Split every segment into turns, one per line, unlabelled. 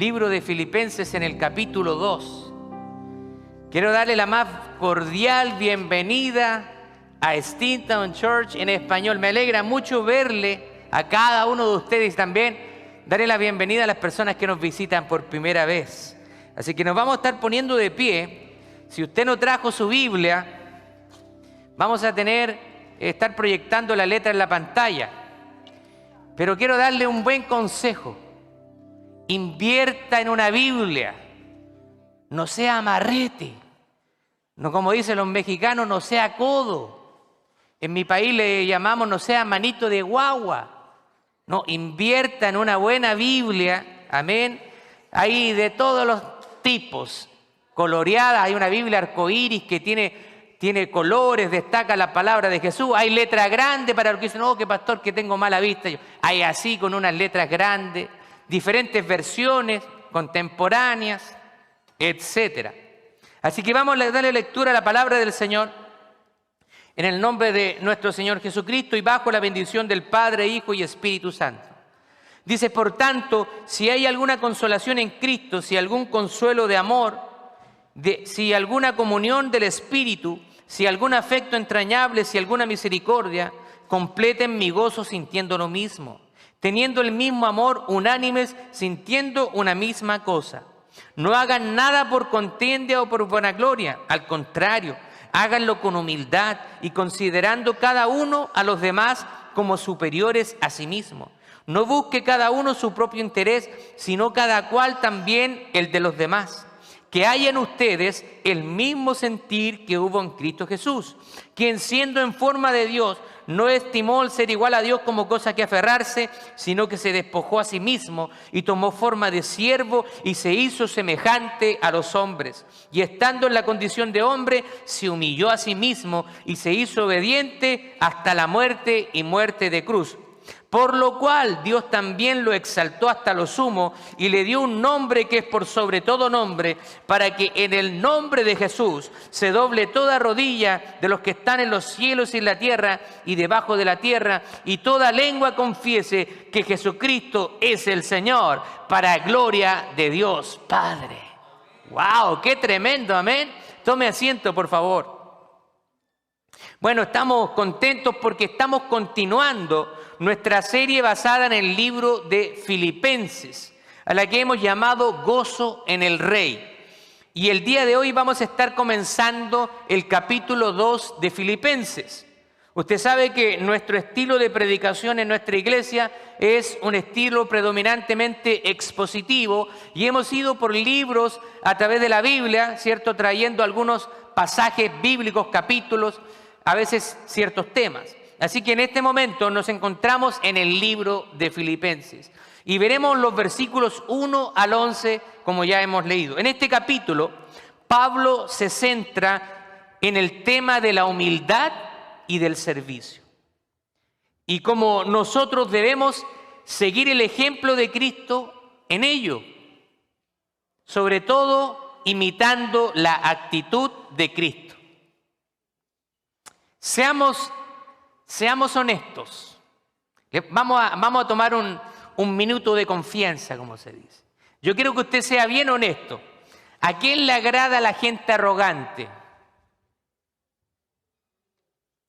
libro de Filipenses en el capítulo 2. Quiero darle la más cordial bienvenida a Steeltown Church en español. Me alegra mucho verle a cada uno de ustedes, también darle la bienvenida a las personas que nos visitan por primera vez. Así que nos vamos a estar poniendo de pie. Si usted no trajo su Biblia, vamos a estar proyectando la letra en la pantalla. Pero quiero darle un buen consejo. Invierta en una Biblia. No sea amarrete. No, como dicen los mexicanos, no sea codo. En mi país le llamamos no sea manito de guagua. No, invierta en una buena Biblia. Amén. Hay de todos los tipos. Coloreada, hay una Biblia arcoíris que tiene colores, destaca la palabra de Jesús. Hay letra grande para los que dicen, no, que pastor, que tengo mala vista. Hay así con unas letras grandes, diferentes versiones contemporáneas, etcétera. Así que vamos a darle lectura a la palabra del Señor en el nombre de nuestro Señor Jesucristo y bajo la bendición del Padre, Hijo y Espíritu Santo. Dice, por tanto, si hay alguna consolación en Cristo, si algún consuelo de amor, si alguna comunión del Espíritu, si algún afecto entrañable, si alguna misericordia, completen mi gozo sintiendo lo mismo, teniendo el mismo amor, unánimes, sintiendo una misma cosa. No hagan nada por contienda o por vanagloria, al contrario, háganlo con humildad y considerando cada uno a los demás como superiores a sí mismo. No busque cada uno su propio interés, sino cada cual también el de los demás. Que haya en ustedes el mismo sentir que hubo en Cristo Jesús, quien siendo en forma de Dios, no estimó el ser igual a Dios como cosa que aferrarse, sino que se despojó a sí mismo y tomó forma de siervo y se hizo semejante a los hombres. Y estando en la condición de hombre, se humilló a sí mismo y se hizo obediente hasta la muerte y muerte de cruz. Por lo cual Dios también lo exaltó hasta lo sumo y le dio un nombre que es por sobre todo nombre, para que en el nombre de Jesús se doble toda rodilla de los que están en los cielos y en la tierra y debajo de la tierra, y toda lengua confiese que Jesucristo es el Señor, para gloria de Dios Padre. ¡Wow! ¡Qué tremendo! Amén. Tome asiento, por favor. Bueno, estamos contentos porque estamos continuando nuestra serie basada en el libro de Filipenses, a la que hemos llamado Gozo en el Rey. Y el día de hoy vamos a estar comenzando el capítulo 2 de Filipenses. Usted sabe que nuestro estilo de predicación en nuestra iglesia es un estilo predominantemente expositivo y hemos ido por libros a través de la Biblia, ¿cierto? Trayendo algunos pasajes bíblicos, capítulos, a veces ciertos temas. Así que en este momento nos encontramos en el libro de Filipenses y veremos los versículos 1 al 11 como ya hemos leído. En este capítulo, Pablo se centra en el tema de la humildad y del servicio. Y como nosotros debemos seguir el ejemplo de Cristo en ello, sobre todo imitando la actitud de Cristo. Seamos honestos. Vamos a tomar un minuto de confianza, como se dice. Yo quiero que usted sea bien honesto. ¿A quién le agrada la gente arrogante?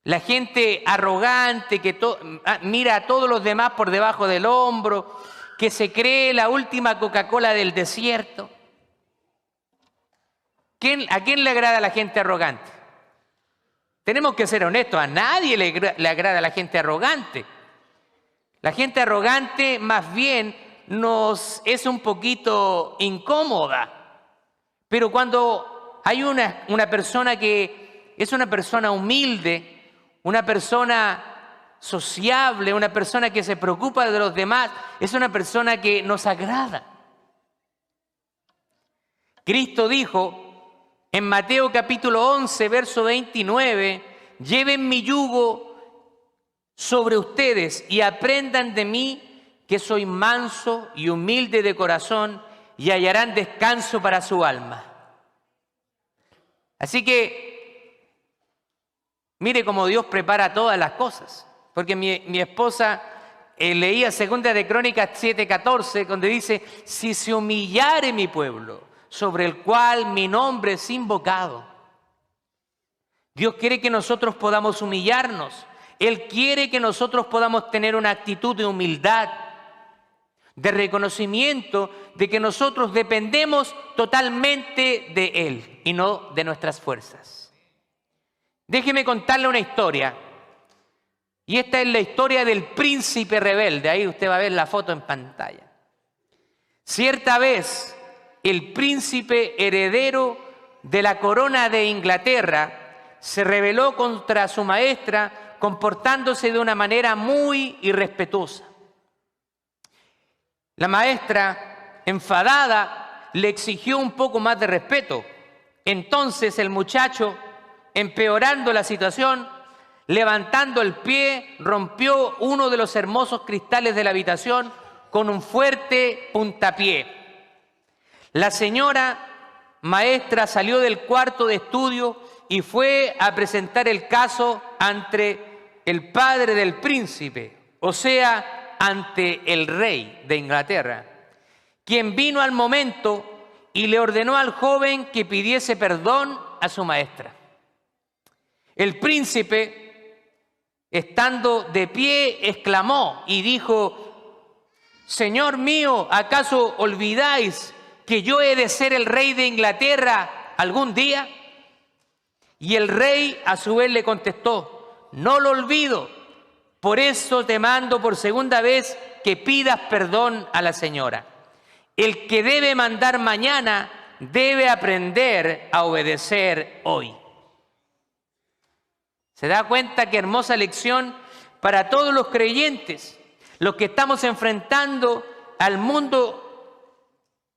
La gente arrogante que mira a todos los demás por debajo del hombro, que se cree la última Coca-Cola del desierto. ¿A quién le agrada la gente arrogante? Tenemos que ser honestos, a nadie le agrada la gente arrogante. La gente arrogante más bien nos es un poquito incómoda. Pero cuando hay una persona que es una persona humilde, una persona sociable, una persona que se preocupa de los demás, es una persona que nos agrada. Cristo dijo en Mateo capítulo 11, verso 29, lleven mi yugo sobre ustedes y aprendan de mí que soy manso y humilde de corazón y hallarán descanso para su alma. Así que, mire cómo Dios prepara todas las cosas, porque mi esposa leía 2 de Crónicas 7:14, donde dice: si se humillare mi pueblo, sobre el cual mi nombre es invocado. Dios quiere que nosotros podamos humillarnos. Él quiere que nosotros podamos tener una actitud de humildad, de reconocimiento de que nosotros dependemos totalmente de Él y no de nuestras fuerzas. Déjeme contarle una historia. Y esta es la historia del príncipe rebelde. Ahí usted va a ver la foto en pantalla. Cierta vez, el príncipe heredero de la corona de Inglaterra se rebeló contra su maestra, comportándose de una manera muy irrespetuosa. La maestra, enfadada, le exigió un poco más de respeto. Entonces el muchacho, empeorando la situación, levantando el pie, rompió uno de los hermosos cristales de la habitación con un fuerte puntapié. La señora maestra salió del cuarto de estudio y fue a presentar el caso ante el padre del príncipe, o sea, ante el rey de Inglaterra, quien vino al momento y le ordenó al joven que pidiese perdón a su maestra. El príncipe, estando de pie, exclamó y dijo: Señor mío, ¿acaso olvidáis que yo he de ser el rey de Inglaterra algún día? Y el rey a su vez le contestó: no lo olvido, por eso te mando por segunda vez que pidas perdón a la señora. El que debe mandar mañana debe aprender a obedecer hoy. ¿Se da cuenta qué hermosa lección para todos los creyentes, los que estamos enfrentando al mundo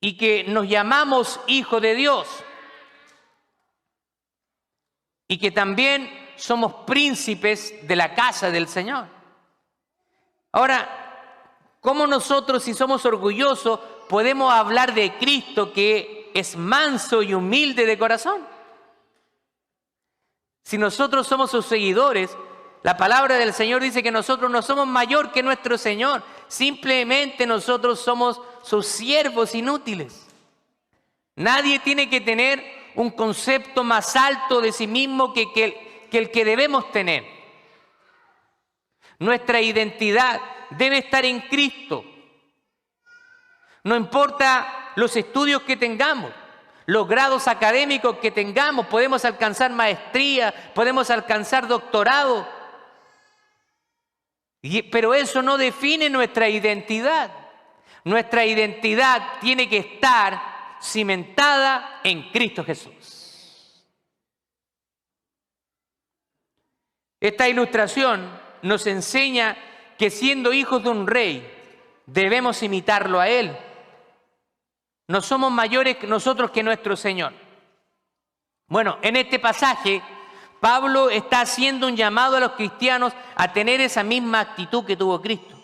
y que nos llamamos hijos de Dios? Y que también somos príncipes de la casa del Señor. Ahora, ¿cómo nosotros, si somos orgullosos, podemos hablar de Cristo, que es manso y humilde de corazón? Si nosotros somos sus seguidores, la palabra del Señor dice que nosotros no somos mayor que nuestro Señor. Simplemente nosotros somos sus siervos inútiles. Nadie tiene que tener un concepto más alto de sí mismo que el que debemos tener. Nuestra identidad debe estar en Cristo. No importa los estudios que tengamos, los grados académicos que tengamos, podemos alcanzar maestría, podemos alcanzar doctorado, pero eso no define nuestra identidad. Nuestra identidad tiene que estar cimentada en Cristo Jesús. Esta ilustración nos enseña que siendo hijos de un rey debemos imitarlo a Él. No somos mayores nosotros que nuestro Señor. Bueno, en este pasaje Pablo está haciendo un llamado a los cristianos a tener esa misma actitud que tuvo Cristo.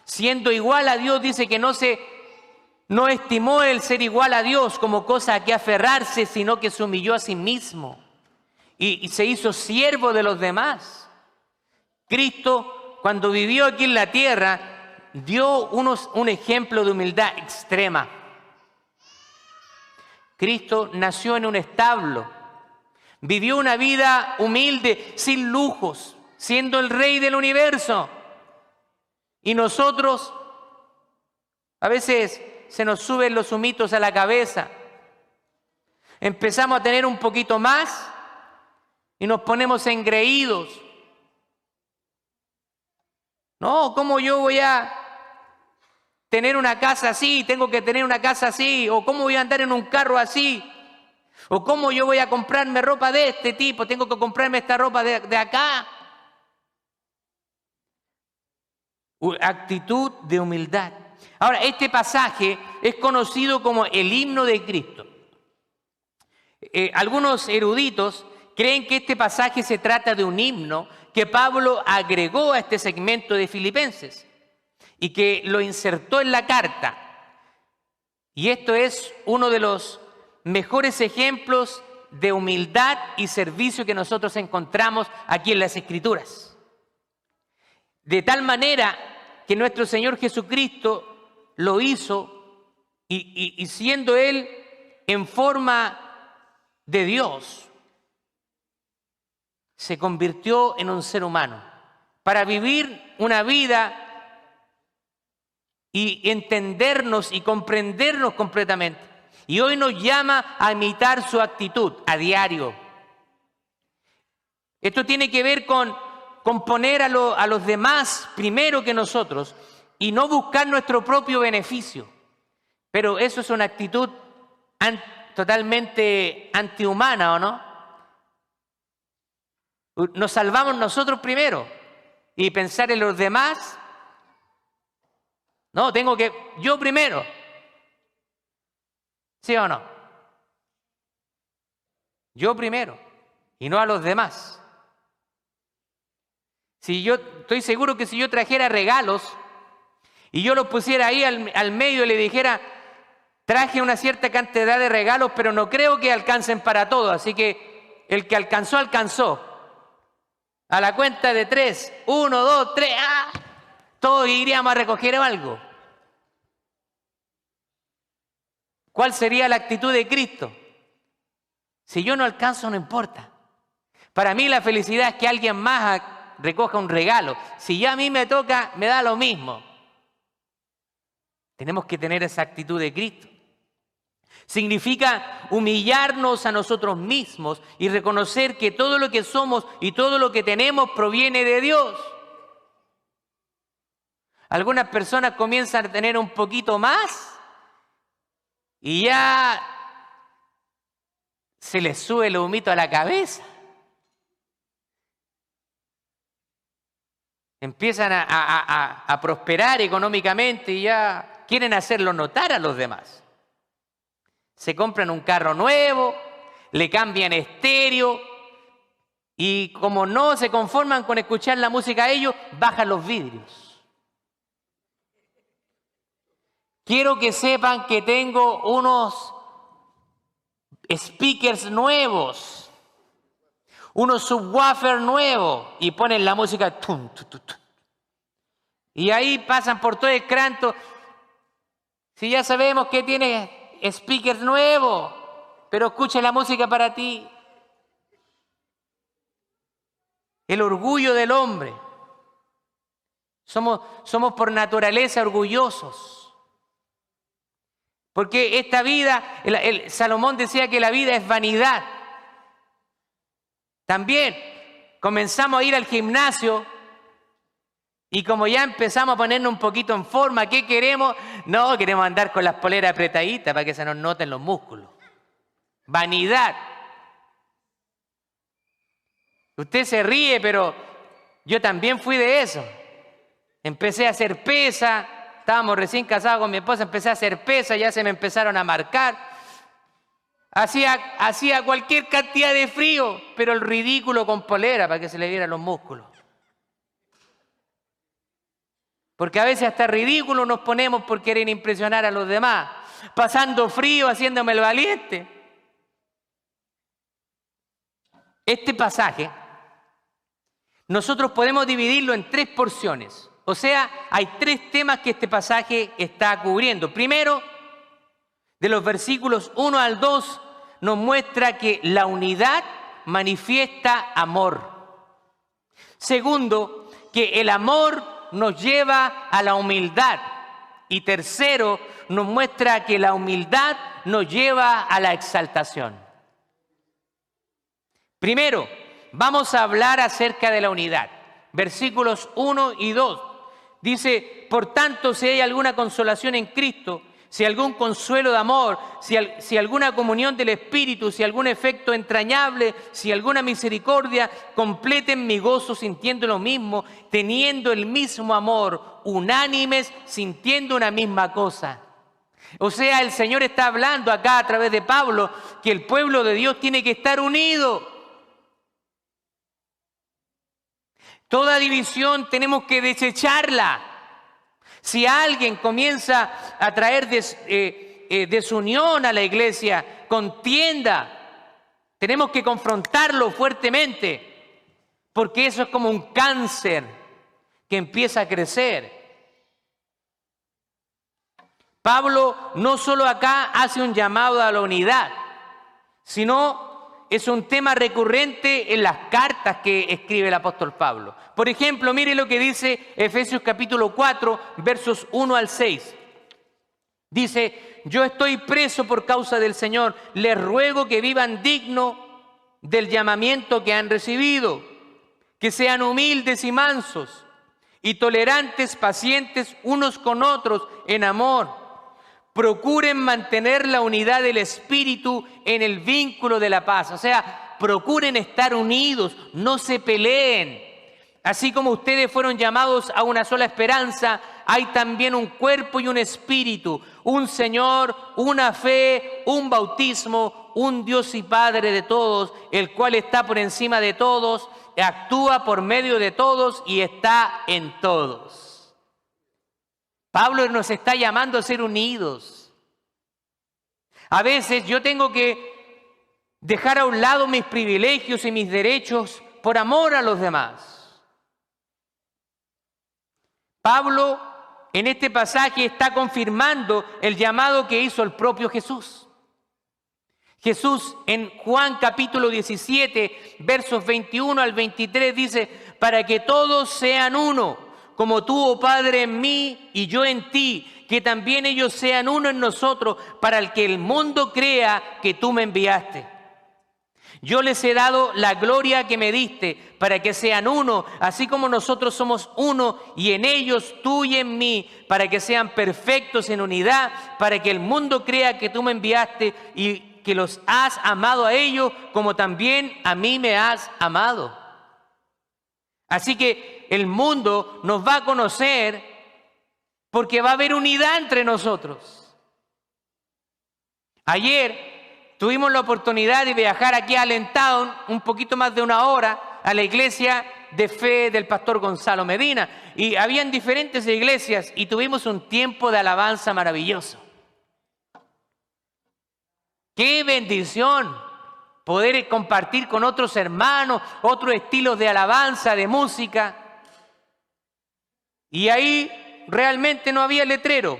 Siendo igual a Dios, dice que no estimó el ser igual a Dios como cosa a que aferrarse, sino que se humilló a sí mismo y se hizo siervo de los demás. Cristo, cuando vivió aquí en la tierra, dio un ejemplo de humildad extrema. Cristo nació en un establo, vivió una vida humilde, sin lujos, siendo el rey del universo. Y nosotros, a veces, se nos suben los humitos a la cabeza. Empezamos a tener un poquito más y nos ponemos engreídos. No, ¿cómo yo voy a tener una casa así? Tengo que tener una casa así. ¿O cómo voy a andar en un carro así? ¿O cómo yo voy a comprarme ropa de este tipo? Tengo que comprarme esta ropa de acá. Actitud de humildad. Ahora, este pasaje es conocido como el himno de Cristo. Algunos eruditos creen que este pasaje se trata de un himno que Pablo agregó a este segmento de Filipenses y que lo insertó en la carta. Y esto es uno de los mejores ejemplos de humildad y servicio que nosotros encontramos aquí en las Escrituras. De tal manera que nuestro Señor Jesucristo lo hizo y siendo Él en forma de Dios, se convirtió en un ser humano para vivir una vida y entendernos y comprendernos completamente. Y hoy nos llama a imitar su actitud a diario. Esto tiene que ver con poner a los demás primero que nosotros y no buscar nuestro propio beneficio. Pero eso es una actitud totalmente antihumana, ¿o no? Nos salvamos nosotros primero y pensar en los demás. No, yo primero. ¿Sí o no? Yo primero y no a los demás. Si yo estoy seguro que si yo trajera regalos y yo los pusiera ahí al medio y le dijera, traje una cierta cantidad de regalos, pero no creo que alcancen para todos, así que el que alcanzó, alcanzó. A la cuenta de 3, 1, 2, 3, ¡ah! Todos iríamos a recoger algo. ¿Cuál sería la actitud de Cristo? Si yo no alcanzo, no importa. Para mí la felicidad es que alguien más recoja un regalo. Si ya a mí me toca, me da lo mismo. Tenemos que tener esa actitud de Cristo. Significa humillarnos a nosotros mismos y reconocer que todo lo que somos y todo lo que tenemos proviene de Dios. Algunas personas comienzan a tener un poquito más y ya se les sube el humito a la cabeza. Empiezan a prosperar económicamente y ya quieren hacerlo notar a los demás. Se compran un carro nuevo, le cambian estéreo y como no se conforman con escuchar la música a ellos, bajan los vidrios. Quiero que sepan que tengo unos speakers nuevos, unos subwoofers nuevos y ponen la música tum, tum, tum, tum. Y ahí pasan por todo el canto. Si ya sabemos que tiene speakers nuevos, pero escucha la música para ti. El orgullo del hombre. Somos por naturaleza orgullosos. Porque esta vida, Salomón decía que la vida es vanidad. También comenzamos a ir al gimnasio y como ya empezamos a ponernos un poquito en forma, ¿qué queremos? No, queremos andar con las poleras apretaditas para que se nos noten los músculos. Vanidad. Usted se ríe, pero yo también fui de eso. Empecé a hacer pesa, estábamos recién casados con mi esposa, empecé a hacer pesa, ya se me empezaron a marcar. Hacía cualquier cantidad de frío, pero el ridículo con polera para que se le vieran los músculos. Porque a veces hasta ridículo nos ponemos por querer impresionar a los demás, pasando frío, haciéndome el valiente. Este pasaje, nosotros podemos dividirlo en 3 porciones. O sea, hay 3 temas que este pasaje está cubriendo. Primero, de los versículos 1 al 2, nos muestra que la unidad manifiesta amor. Segundo, que el amor nos lleva a la humildad. Y tercero, nos muestra que la humildad nos lleva a la exaltación. Primero, vamos a hablar acerca de la unidad. Versículos 1 y 2. Dice, por tanto, si hay alguna consolación en Cristo, si algún consuelo de amor, si alguna comunión del Espíritu, si algún efecto entrañable, si alguna misericordia, completen mi gozo sintiendo lo mismo, teniendo el mismo amor, unánimes, sintiendo una misma cosa. O sea, el Señor está hablando acá a través de Pablo que el pueblo de Dios tiene que estar unido. Toda división tenemos que desecharla. Si alguien comienza a traer desunión a la iglesia, contienda, tenemos que confrontarlo fuertemente, porque eso es como un cáncer que empieza a crecer Pablo no solo acá hace un llamado a la unidad, sino es un tema recurrente en las cartas que escribe el apóstol Pablo. Por ejemplo, mire lo que dice Efesios capítulo 4, versos 1 al 6. Dice: yo estoy preso por causa del Señor, les ruego que vivan digno del llamamiento que han recibido, que sean humildes y mansos y tolerantes, pacientes unos con otros en amor. Procuren mantener la unidad del espíritu en el vínculo de la paz. O sea, procuren estar unidos, no se peleen. Así como ustedes fueron llamados a una sola esperanza, hay también un cuerpo y un espíritu, un Señor, una fe, un bautismo, un Dios y Padre de todos, el cual está por encima de todos, actúa por medio de todos y está en todos. Pablo nos está llamando a ser unidos. A veces yo tengo que dejar a un lado mis privilegios y mis derechos por amor a los demás. Pablo en este pasaje está confirmando el llamado que hizo el propio Jesús. Jesús en Juan capítulo 17, versos 21 al 23 dice: para que todos sean uno, como tú, oh Padre, en mí y yo en ti, que también ellos sean uno en nosotros, para que el mundo crea que tú me enviaste. Yo les he dado la gloria que me diste, para que sean uno, así como nosotros somos uno, y en ellos tú y en mí, para que sean perfectos en unidad, para que el mundo crea que tú me enviaste y que los has amado a ellos, como también a mí me has amado. Así que el mundo nos va a conocer porque va a haber unidad entre nosotros. Ayer tuvimos la oportunidad de viajar aquí a Allentown, un poquito más de una hora, a la iglesia de fe del pastor Gonzalo Medina. Y habían diferentes iglesias y tuvimos un tiempo de alabanza maravilloso. ¡Qué bendición! Poder compartir con otros hermanos, otros estilos de alabanza, de música. Y ahí realmente no había letrero.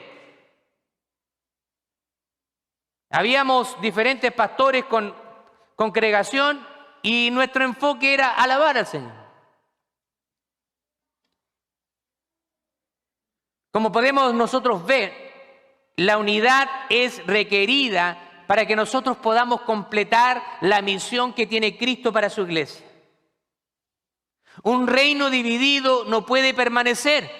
Habíamos diferentes pastores con congregación y nuestro enfoque era alabar al Señor. Como podemos nosotros ver, la unidad es requerida para que nosotros podamos completar la misión que tiene Cristo para su iglesia. Un reino dividido no puede permanecer.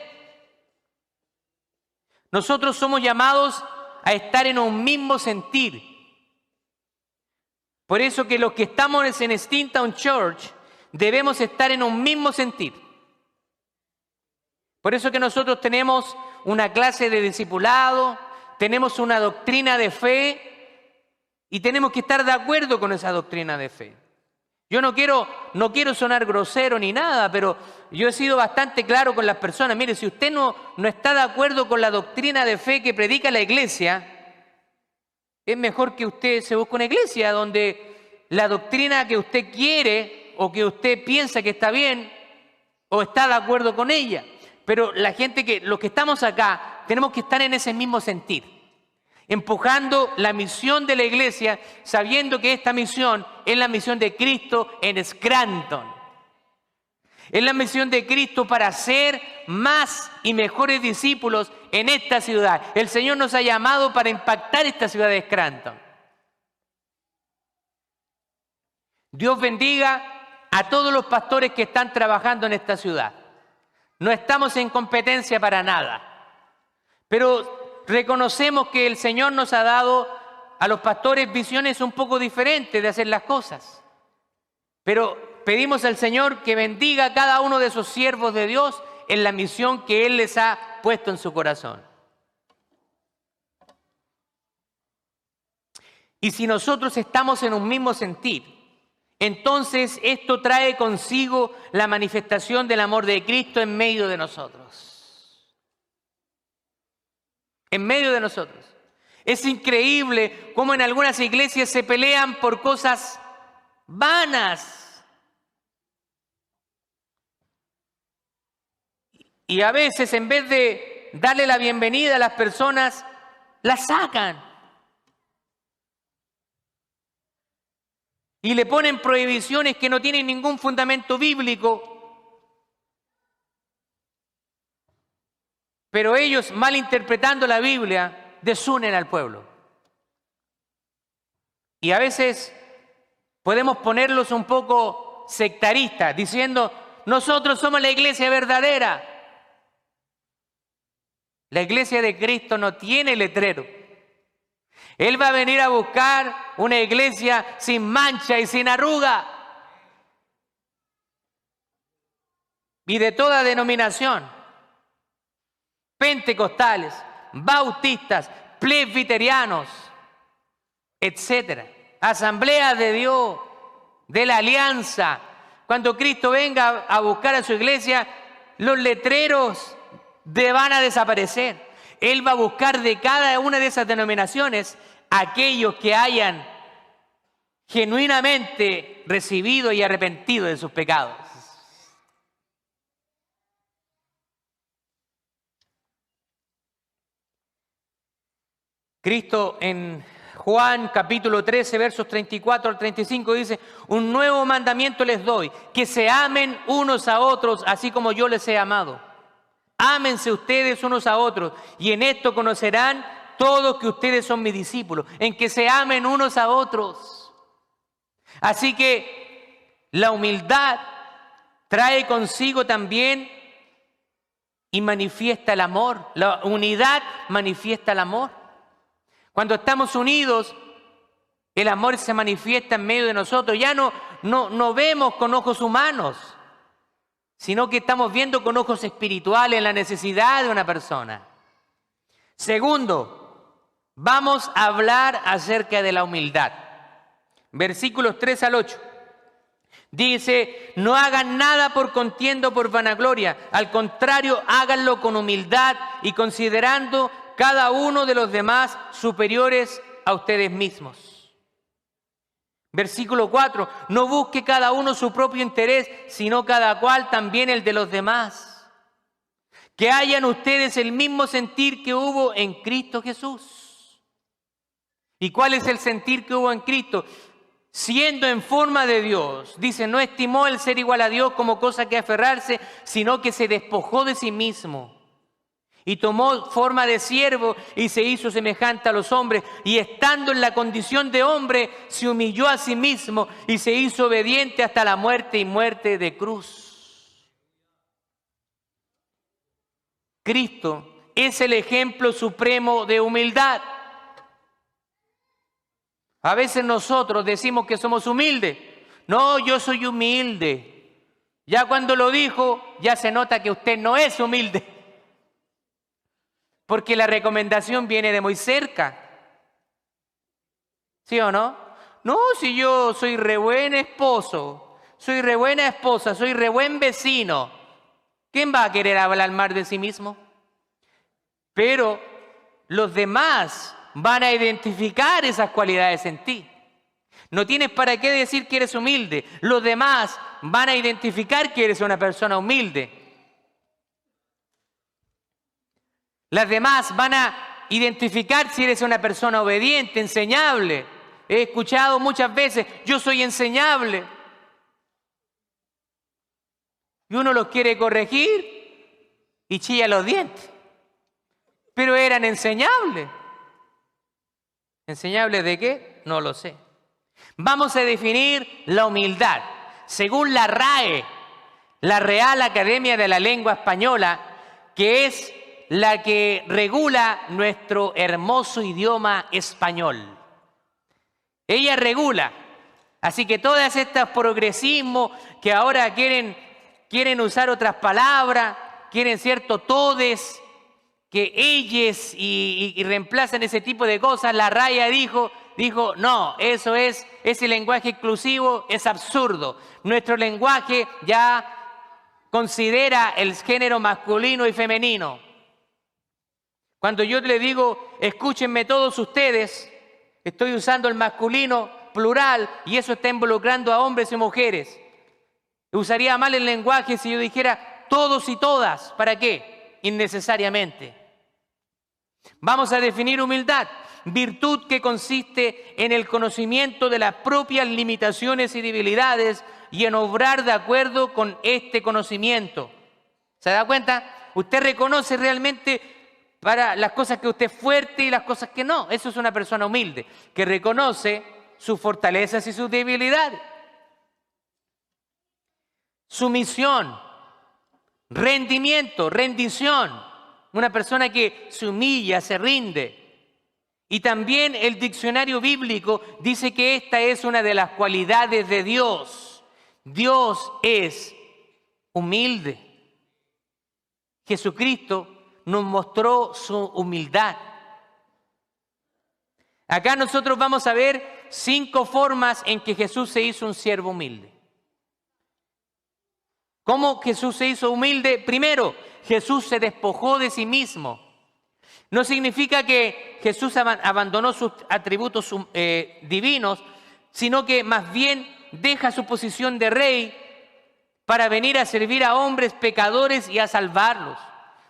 Nosotros somos llamados a estar en un mismo sentir. Por eso que los que estamos en Steamtown Church debemos estar en un mismo sentir. Por eso que nosotros tenemos una clase de discipulado, tenemos una doctrina de fe y tenemos que estar de acuerdo con esa doctrina de fe. Yo no quiero sonar grosero ni nada, pero yo he sido bastante claro con las personas. Mire, si usted no está de acuerdo con la doctrina de fe que predica la iglesia, es mejor que usted se busque una iglesia donde la doctrina que usted quiere o que usted piensa que está bien o está de acuerdo con ella. Pero los que estamos acá, tenemos que estar en ese mismo sentir, empujando la misión de la iglesia, sabiendo que esta misión es la misión de Cristo en Scranton. Es la misión de Cristo para ser más y mejores discípulos en esta ciudad. El Señor nos ha llamado para impactar esta ciudad de Scranton. Dios bendiga a todos los pastores que están trabajando en esta ciudad. No estamos en competencia para nada, pero reconocemos que el Señor nos ha dado a los pastores visiones un poco diferentes de hacer las cosas. Pero pedimos al Señor que bendiga a cada uno de esos siervos de Dios en la misión que Él les ha puesto en su corazón. Y si nosotros estamos en un mismo sentir, entonces esto trae consigo la manifestación del amor de Cristo en medio de nosotros. En medio de nosotros. Es increíble cómo en algunas iglesias se pelean por cosas vanas. Y a veces, en vez de darle la bienvenida a las personas la sacan. Y le ponen prohibiciones que no tienen ningún fundamento bíblico. Pero ellos, malinterpretando la Biblia, desunen al pueblo. Y a veces podemos ponerlos un poco sectaristas, diciendo, nosotros somos la iglesia verdadera. La iglesia de Cristo no tiene letrero. Él va a venir a buscar una iglesia sin mancha y sin arruga. Y de toda denominación. Pentecostales, bautistas, presbiterianos, etcétera. Asambleas de Dios, de la alianza. Cuando Cristo venga a buscar a su iglesia, los letreros van a desaparecer. Él va a buscar de cada una de esas denominaciones aquellos que hayan genuinamente recibido y arrepentido de sus pecados. Cristo en Juan capítulo 13, versos 34 al 35 dice, un nuevo mandamiento les doy, que se amen unos a otros, así como yo les he amado. Ámense ustedes unos a otros, y en esto conocerán todos que ustedes son mis discípulos, en que se amen unos a otros. Así que la humildad trae consigo también y manifiesta el amor. La unidad manifiesta el amor. Cuando estamos unidos, el amor se manifiesta en medio de nosotros. Ya no vemos con ojos humanos, sino que estamos viendo con ojos espirituales la necesidad de una persona. Segundo, vamos a hablar acerca de la humildad. Versículos 3 al 8. Dice, no hagan nada por contienda o por vanagloria. Al contrario, háganlo con humildad y considerando cada uno de los demás superiores a ustedes mismos. Versículo 4, no busque cada uno su propio interés, sino cada cual también el de los demás. Que hayan ustedes el mismo sentir que hubo en Cristo Jesús. ¿Y cuál es el sentir que hubo en Cristo? Siendo en forma de Dios, dice, no estimó el ser igual a Dios como cosa que aferrarse, sino que se despojó de sí mismo. Y tomó forma de siervo y se hizo semejante a los hombres. Y estando en la condición de hombre, se humilló a sí mismo y se hizo obediente hasta la muerte y muerte de cruz. Cristo es el ejemplo supremo de humildad. A veces nosotros decimos que somos humildes. No, yo soy humilde. Ya cuando lo dijo, ya se nota que usted no es humilde. Porque la recomendación viene de muy cerca. ¿Sí o no? No, si yo soy re buen esposo, soy re buena esposa, soy re buen vecino. ¿Quién va a querer hablar mal de sí mismo? Pero los demás van a identificar esas cualidades en ti. No tienes para qué decir que eres humilde. Los demás van a identificar que eres una persona humilde. Las demás van a identificar si eres una persona obediente, enseñable. He escuchado muchas veces, yo soy enseñable. Y uno los quiere corregir y chilla los dientes. Pero eran enseñables. ¿Enseñables de qué? No lo sé. Vamos a definir la humildad. Según la RAE, la Real Academia de la Lengua Española, que es la que regula nuestro hermoso idioma español. Ella regula. Así que todas estas progresismos que ahora quieren usar otras palabras, quieren cierto todes, que ellos y reemplazan ese tipo de cosas, la RAE dijo, no, ese lenguaje exclusivo es absurdo. Nuestro lenguaje ya considera el género masculino y femenino. Cuando yo le digo, escúchenme todos ustedes, estoy usando el masculino plural y eso está involucrando a hombres y mujeres. Usaría mal el lenguaje si yo dijera todos y todas. ¿Para qué? Innecesariamente. Vamos a definir humildad. Virtud que consiste en el conocimiento de las propias limitaciones y debilidades y en obrar de acuerdo con este conocimiento. ¿Se da cuenta? Usted reconoce realmente para las cosas que usted es fuerte y las cosas que no. Eso es una persona humilde, que reconoce sus fortalezas y sus debilidades. Sumisión, rendimiento, rendición. Una persona que se humilla, se rinde. Y también el diccionario bíblico dice que esta es una de las cualidades de Dios. Dios es humilde. Jesucristo nos mostró su humildad. Acá nosotros vamos a ver 5 formas en que Jesús se hizo un siervo humilde. ¿Cómo Jesús se hizo humilde? Primero, Jesús se despojó de sí mismo. No significa que Jesús abandonó sus atributos divinos, sino que más bien deja su posición de rey para venir a servir a hombres pecadores y a salvarlos.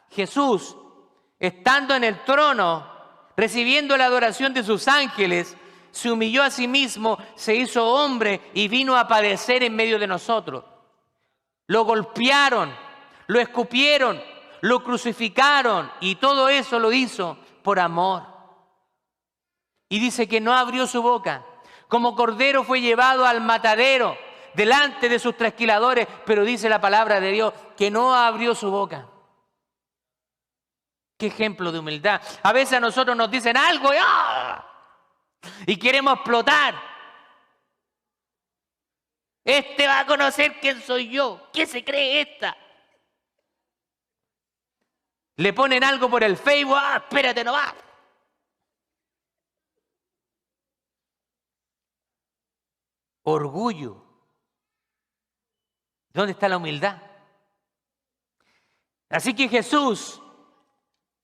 Jesús, estando en el trono, recibiendo la adoración de sus ángeles, se humilló a sí mismo, se hizo hombre y vino a padecer en medio de nosotros. Lo golpearon, lo escupieron, lo crucificaron y todo eso lo hizo por amor. Y dice que no abrió su boca. Como cordero fue llevado al matadero delante de sus trasquiladores, pero dice la palabra de Dios que no abrió su boca. Qué ejemplo de humildad. A veces a nosotros nos dicen algo y queremos explotar. Este va a conocer quién soy yo. ¿Qué se cree esta? Le ponen algo por el Facebook, espérate nomás. Orgullo. ¿Dónde está la humildad? Así que Jesús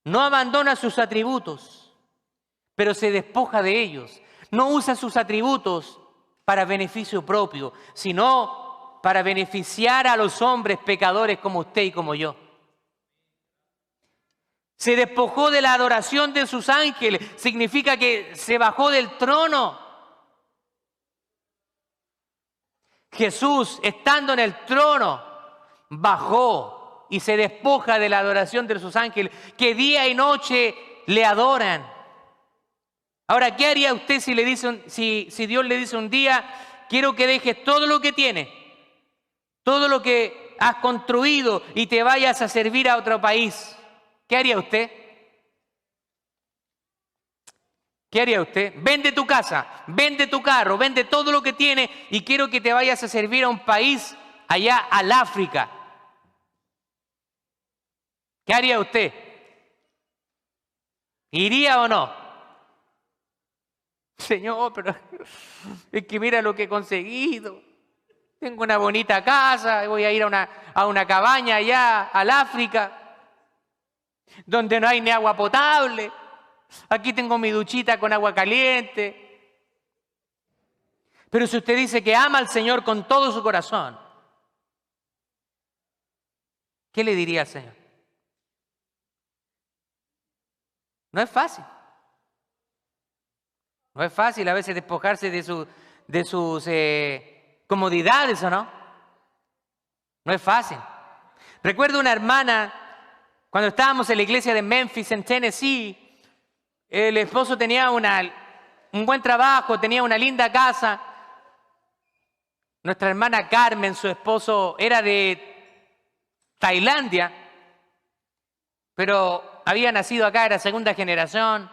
no abandona sus atributos, pero se despoja de ellos. No usa sus atributos para beneficio propio, sino para beneficiar a los hombres pecadores como usted y como yo. Se despojó de la adoración de sus ángeles. Significa que se bajó del trono. Jesús, estando en el trono, bajó y se despoja de la adoración de sus ángeles, que día y noche le adoran. Ahora, ¿qué haría usted si Dios le dice un día, quiero que dejes todo lo que tienes, todo lo que has construido y te vayas a servir a otro país? ¿Qué haría usted? ¿Qué haría usted? Vende tu casa, vende tu carro, vende todo lo que tienes y quiero que te vayas a servir a un país allá al África. ¿Qué haría usted? ¿Iría o no? Señor, pero es que mira lo que he conseguido. Tengo una bonita casa, voy a ir a una cabaña allá al África, donde no hay ni agua potable. Aquí tengo mi duchita con agua caliente. Pero si usted dice que ama al Señor con todo su corazón, ¿qué le diría al Señor? No es fácil. No es fácil a veces despojarse de sus comodidades, ¿o no? No es fácil. Recuerdo una hermana, cuando estábamos en la iglesia de Memphis, en Tennessee, el esposo tenía un buen trabajo, tenía una linda casa. Nuestra hermana Carmen, su esposo, era de Tailandia, pero había nacido acá, era segunda generación.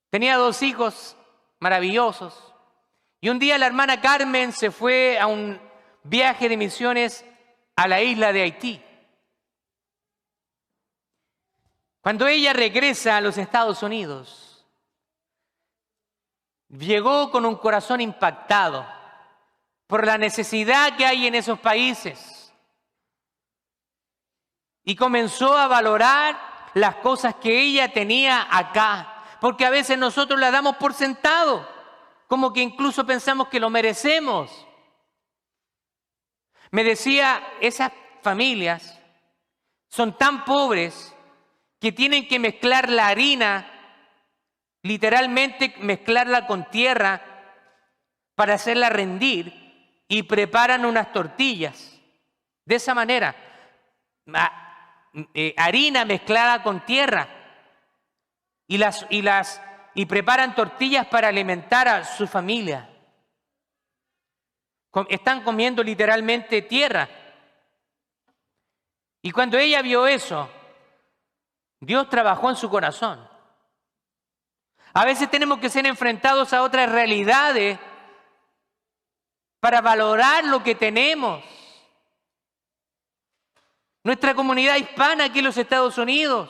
Tenía 2 hijos maravillosos. Y un día la hermana Carmen se fue a un viaje de misiones a la isla de Haití. Cuando ella regresa a los Estados Unidos, llegó con un corazón impactado por la necesidad que hay en esos países y comenzó a valorar las cosas que ella tenía acá, porque a veces nosotros las damos por sentado, como que incluso pensamos que lo merecemos. Me decía, esas familias son tan pobres que tienen que mezclar la harina, literalmente mezclarla con tierra para hacerla rendir, y preparan unas tortillas. De esa manera, harina mezclada con tierra, y preparan tortillas para alimentar a su familia. Están comiendo literalmente tierra. Y cuando ella vio eso, Dios trabajó en su corazón. A veces tenemos que ser enfrentados a otras realidades para valorar lo que tenemos. Nuestra comunidad hispana aquí en los Estados Unidos,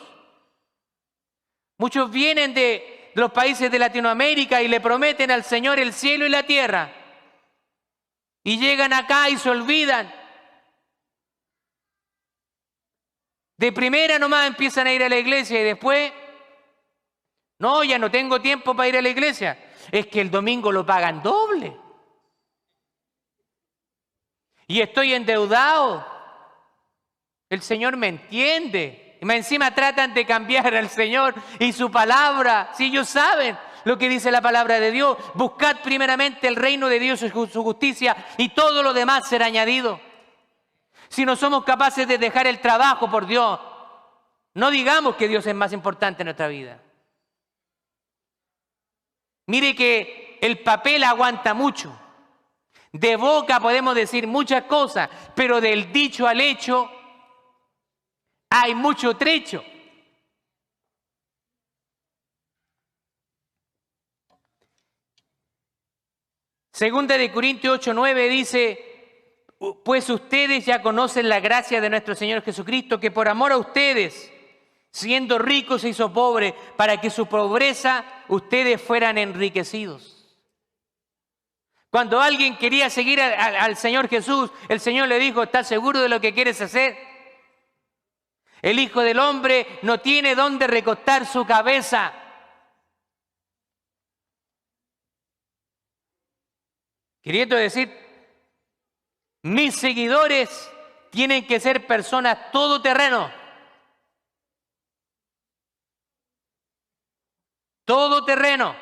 muchos vienen de los países de Latinoamérica y le prometen al Señor el cielo y la tierra. Y llegan acá y se olvidan. De primera nomás empiezan a ir a la iglesia y después, no, ya no tengo tiempo para ir a la iglesia. Es que el domingo lo pagan doble. Y estoy endeudado. El Señor me entiende. Y más encima tratan de cambiar al Señor y su palabra. Si ellos saben lo que dice la palabra de Dios, buscad primeramente el reino de Dios y su justicia, y todo lo demás será añadido. Si no somos capaces de dejar el trabajo por Dios, no digamos que Dios es más importante en nuestra vida. Mire que el papel aguanta mucho. De boca podemos decir muchas cosas, pero del dicho al hecho hay mucho trecho. Segunda de Corintios 8:9 dice: pues ustedes ya conocen la gracia de nuestro Señor Jesucristo, que por amor a ustedes, siendo ricos, se hizo pobre, para que su pobreza ustedes fueran enriquecidos. Cuando alguien quería seguir al Señor Jesús, el Señor le dijo: ¿estás seguro de lo que quieres hacer? El Hijo del Hombre no tiene dónde recostar su cabeza. Queriendo decir, mis seguidores tienen que ser personas todoterreno. Todoterreno.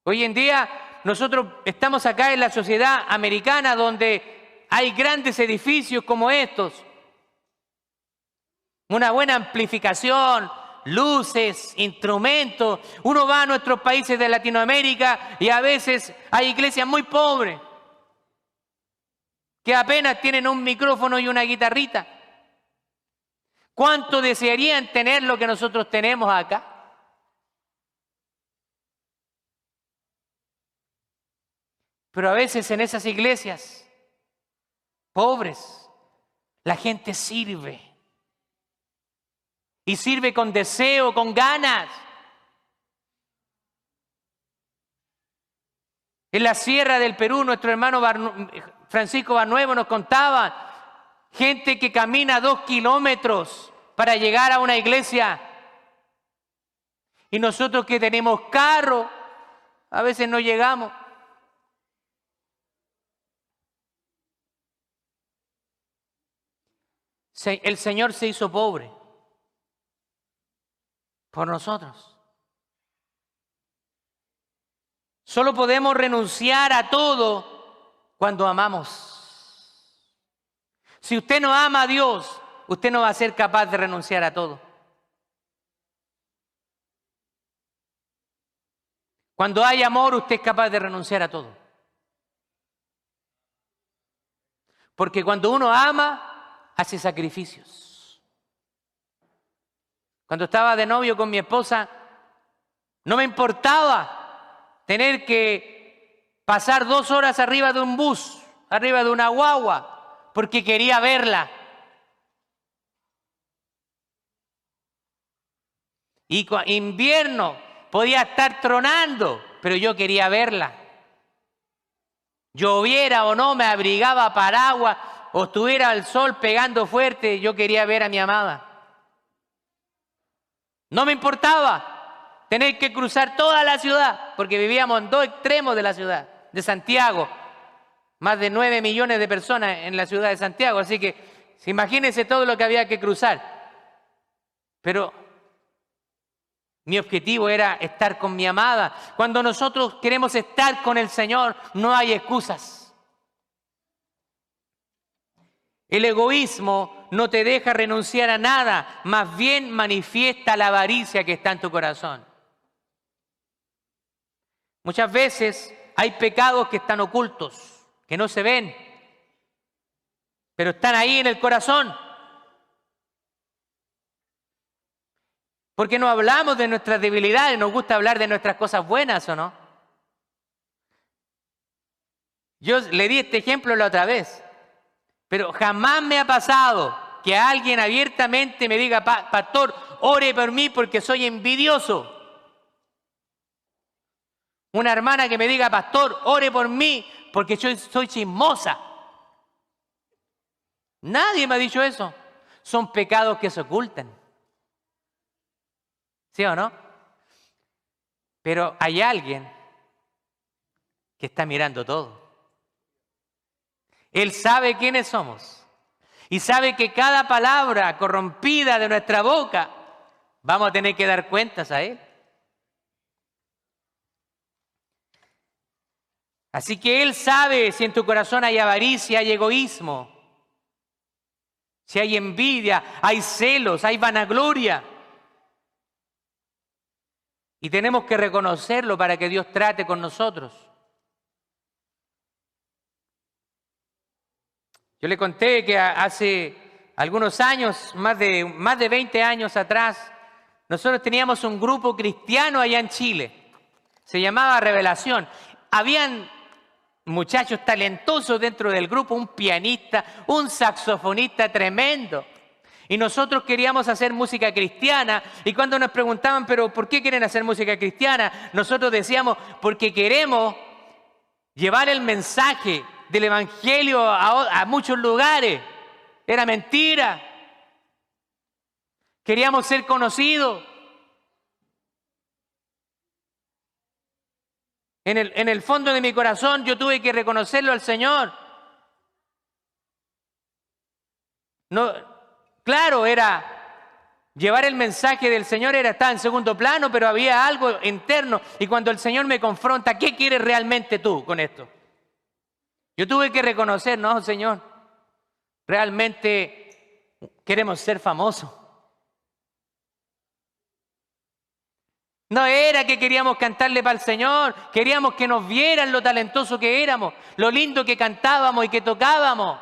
Hoy en día nosotros estamos acá en la sociedad americana, donde hay grandes edificios como estos, una buena amplificación, luces, instrumentos. Uno va a nuestros países de Latinoamérica y a veces hay iglesias muy pobres que apenas tienen un micrófono y una guitarrita. ¿Cuánto desearían tener lo que nosotros tenemos acá? Pero a veces en esas iglesias pobres, la gente sirve. Y sirve con deseo, con ganas. En la sierra del Perú, nuestro hermano Francisco Barnuevo nos contaba, gente que camina 2 kilómetros para llegar a una iglesia. Y nosotros que tenemos carro, a veces no llegamos. El Señor se hizo pobre por nosotros. Solo podemos renunciar a todo cuando amamos. Si usted no ama a Dios, usted no va a ser capaz de renunciar a todo. Cuando hay amor, usted es capaz de renunciar a todo. Porque cuando uno ama, hace sacrificios. Cuando estaba de novio con mi esposa, no me importaba tener que pasar 2 horas arriba de un bus, arriba de una guagua, porque quería verla. Y invierno podía estar tronando, pero yo quería verla. Lloviera o no, me abrigaba paraguas, o estuviera el sol pegando fuerte, yo quería ver a mi amada. No me importaba tener que cruzar toda la ciudad, porque vivíamos en 2 extremos de la ciudad, de Santiago. Más de 9 millones de personas en la ciudad de Santiago, así que imagínense todo lo que había que cruzar. Pero mi objetivo era estar con mi amada. Cuando nosotros queremos estar con el Señor, no hay excusas. El egoísmo no te deja renunciar a nada, más bien manifiesta la avaricia que está en tu corazón. Muchas veces hay pecados que están ocultos, que no se ven, pero están ahí en el corazón. Porque no hablamos de nuestras debilidades, nos gusta hablar de nuestras cosas buenas, ¿o no? Yo le di este ejemplo la otra vez, pero jamás me ha pasado que alguien abiertamente me diga, pastor, ore por mí porque soy envidioso. Una hermana que me diga, pastor, ore por mí porque yo soy chismosa. Nadie me ha dicho eso. Son pecados que se ocultan. ¿Sí o no? Pero hay alguien que está mirando todo. Él sabe quiénes somos y sabe que cada palabra corrompida de nuestra boca vamos a tener que dar cuentas a Él. Así que Él sabe si en tu corazón hay avaricia, hay egoísmo, si hay envidia, hay celos, hay vanagloria. Y tenemos que reconocerlo para que Dios trate con nosotros. Yo le conté que hace algunos años, más de 20 años atrás, nosotros teníamos un grupo cristiano allá en Chile. Se llamaba Revelación. Habían muchachos talentosos dentro del grupo, un pianista, un saxofonista tremendo. Y nosotros queríamos hacer música cristiana. Y cuando nos preguntaban, ¿pero por qué quieren hacer música cristiana? Nosotros decíamos, porque queremos llevar el mensaje del Evangelio a muchos lugares. Era mentira. Queríamos ser conocidos. En el fondo de mi corazón yo tuve que reconocerlo al Señor. No, claro, llevar el mensaje del Señor estaba en segundo plano, pero había algo interno. Y cuando el Señor me confronta, ¿qué quieres realmente tú con esto? Yo tuve que reconocer, no, Señor, realmente queremos ser famosos. No era que queríamos cantarle para el Señor, queríamos que nos vieran lo talentoso que éramos, lo lindo que cantábamos y que tocábamos.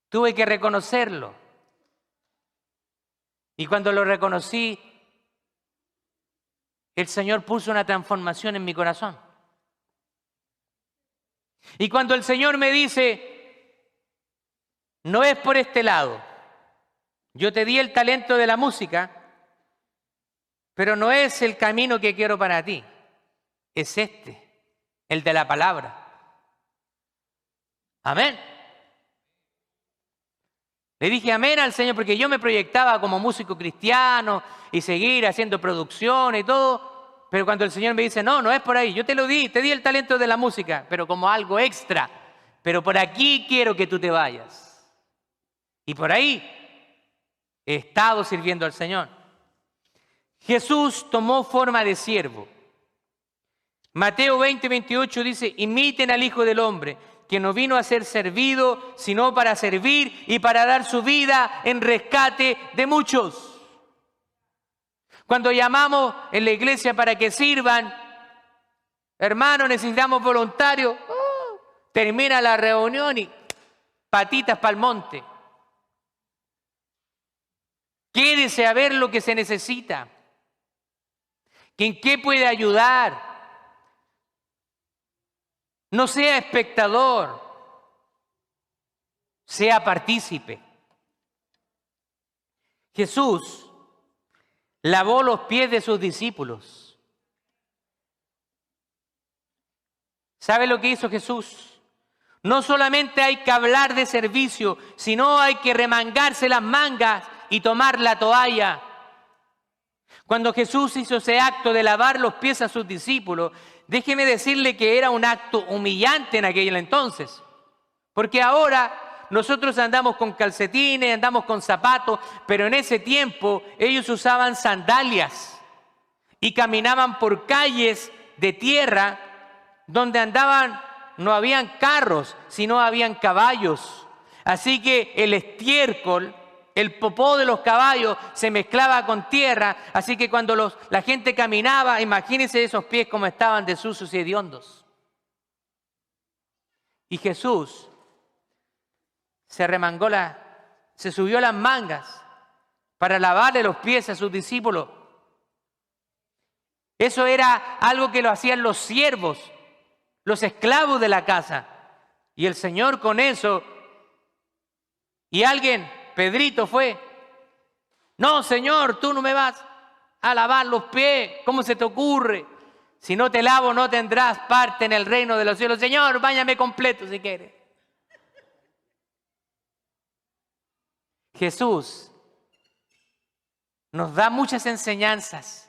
Tuve que reconocerlo. Y cuando lo reconocí, el Señor puso una transformación en mi corazón. Y cuando el Señor me dice, no es por este lado, yo te di el talento de la música, pero no es el camino que quiero para ti, es este, el de la palabra. Amén. Le dije amén al Señor porque yo me proyectaba como músico cristiano y seguir haciendo producción y todo. Pero cuando el Señor me dice, no es por ahí, yo te lo di, te di el talento de la música, pero como algo extra. Pero por aquí quiero que tú te vayas. Y por ahí he estado sirviendo al Señor. Jesús tomó forma de siervo. Mateo 20:28 dice, imiten al Hijo del Hombre, que no vino a ser servido, sino para servir y para dar su vida en rescate de muchos. Cuando llamamos en la iglesia para que sirvan, hermanos, necesitamos voluntarios. Termina la reunión y patitas para el monte. Quédese a ver lo que se necesita. ¿En qué puede ayudar? No sea espectador, sea partícipe. Jesús lavó los pies de sus discípulos. ¿Sabe lo que hizo Jesús? No solamente hay que hablar de servicio, sino hay que remangarse las mangas y tomar la toalla. Cuando Jesús hizo ese acto de lavar los pies a sus discípulos, déjeme decirle que era un acto humillante en aquel entonces. Porque ahora nosotros andamos con calcetines, andamos con zapatos, pero en ese tiempo ellos usaban sandalias y caminaban por calles de tierra donde andaban, no habían carros, sino habían caballos. Así que el estiércol, el popó de los caballos se mezclaba con tierra, así que cuando la gente caminaba, imagínense esos pies como estaban de sucios y hediondos. Y Jesús se subió las mangas para lavarle los pies a sus discípulos. Eso era algo que lo hacían los siervos, los esclavos de la casa. Y el Señor con eso, y alguien, Pedrito fue, no, Señor, tú no me vas a lavar los pies, ¿cómo se te ocurre? Si no te lavo no tendrás parte en el reino de los cielos. Señor, báñame completo si quieres. Jesús nos da muchas enseñanzas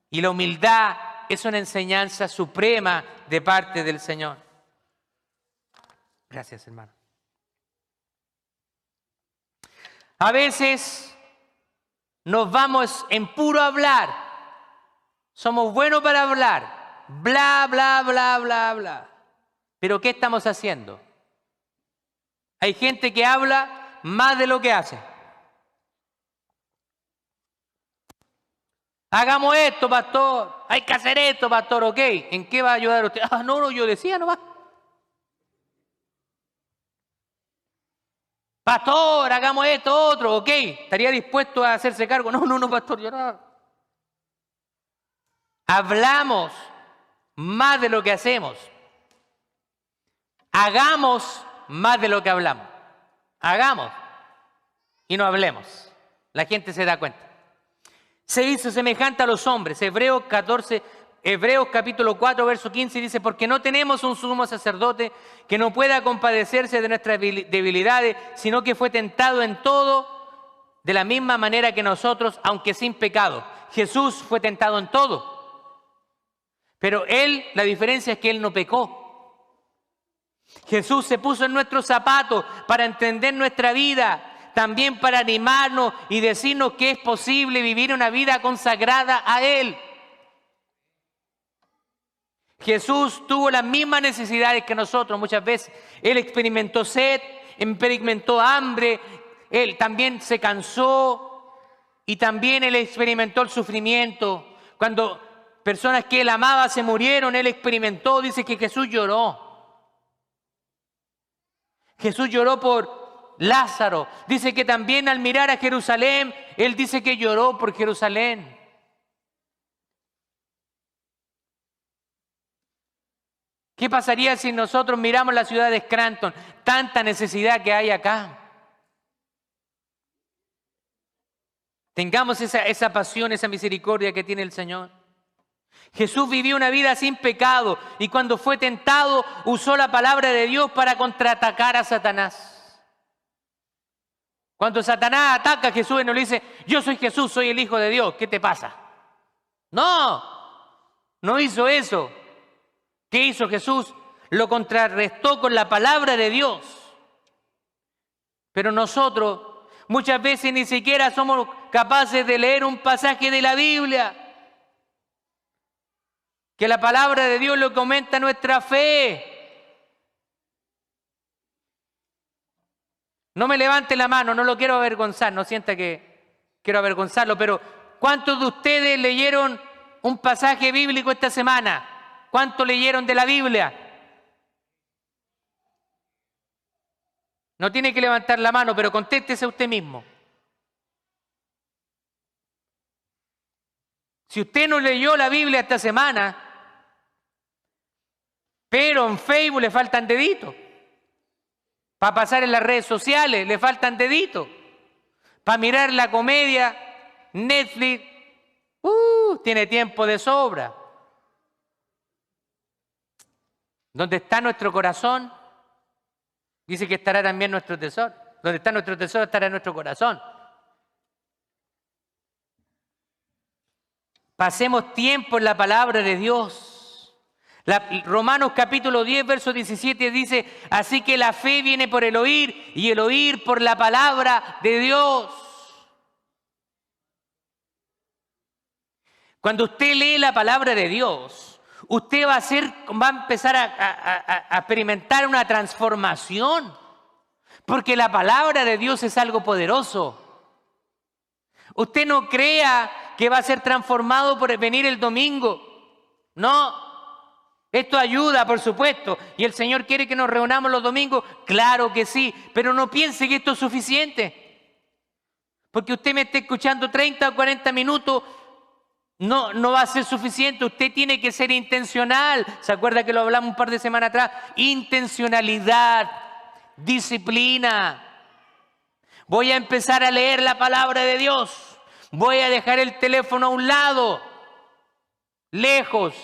y la humildad es una enseñanza suprema de parte del Señor. Gracias, hermano. A veces nos vamos en puro hablar. Somos buenos para hablar. Bla, bla, bla, bla, bla. Pero ¿qué estamos haciendo? Hay gente que habla más de lo que hace. Hagamos esto, pastor. Hay que hacer esto, pastor. Ok. ¿En qué va a ayudar usted? Ah, no, yo decía nomás. Pastor, hagamos esto, otro. Ok. ¿Estaría dispuesto a hacerse cargo? No, pastor, yo no. Hablamos más de lo que hacemos. Hagamos más de lo que hablamos. Hagamos y no hablemos. La gente se da cuenta. Se hizo semejante a los hombres. Hebreos capítulo 4, verso 15 dice, porque no tenemos un sumo sacerdote que no pueda compadecerse de nuestras debilidades, sino que fue tentado en todo de la misma manera que nosotros, aunque sin pecado. Jesús fue tentado en todo. Pero la diferencia es que Él no pecó. Jesús se puso en nuestros zapatos para entender nuestra vida, también para animarnos y decirnos que es posible vivir una vida consagrada a Él. Jesús tuvo las mismas necesidades que nosotros muchas veces. Él experimentó sed, experimentó hambre, Él también se cansó y también Él experimentó el sufrimiento. Cuando personas que Él amaba se murieron, Él experimentó, dice que Jesús lloró. Jesús lloró por Lázaro. Dice que también al mirar a Jerusalén, Él dice que lloró por Jerusalén. ¿Qué pasaría si nosotros miramos la ciudad de Scranton? Tanta necesidad que hay acá. Tengamos esa pasión, esa misericordia que tiene el Señor. Jesús vivió una vida sin pecado y cuando fue tentado usó la palabra de Dios para contraatacar a Satanás. Cuando Satanás ataca a Jesús y no le dice, yo soy Jesús, soy el Hijo de Dios, ¿qué te pasa? No hizo eso. ¿Qué hizo Jesús? Lo contrarrestó con la palabra de Dios. Pero nosotros muchas veces ni siquiera somos capaces de leer un pasaje de la Biblia. Que la palabra de Dios lo comenta nuestra fe. No me levante la mano, no lo quiero avergonzar, no sienta que quiero avergonzarlo, pero ¿cuántos de ustedes leyeron un pasaje bíblico esta semana? ¿Cuántos leyeron de la Biblia? No tiene que levantar la mano, pero contéstese a usted mismo. Si usted no leyó la Biblia esta semana, pero en Facebook le faltan deditos. Para pasar en las redes sociales le faltan deditos. Para mirar la comedia, Netflix, tiene tiempo de sobra. ¿Dónde está nuestro corazón? Dice que estará también nuestro tesoro. Donde está nuestro tesoro estará nuestro corazón. Pasemos tiempo en la palabra de Dios. Romanos capítulo 10, verso 17 dice, así que la fe viene por el oír y el oír por la palabra de Dios. Cuando usted lee la palabra de Dios, usted va a empezar a experimentar una transformación, porque la palabra de Dios es algo poderoso. Usted no crea que va a ser transformado por venir el domingo. No. Esto ayuda, por supuesto, y el Señor quiere que nos reunamos los domingos, claro que sí, pero no piense que esto es suficiente. Porque usted me esté escuchando 30 o 40 minutos, no va a ser suficiente. Usted tiene que ser intencional. ¿Se acuerda que lo hablamos un par de semanas atrás? Intencionalidad, disciplina. Voy a empezar a leer la palabra de Dios. Voy a dejar el teléfono a un lado, lejos.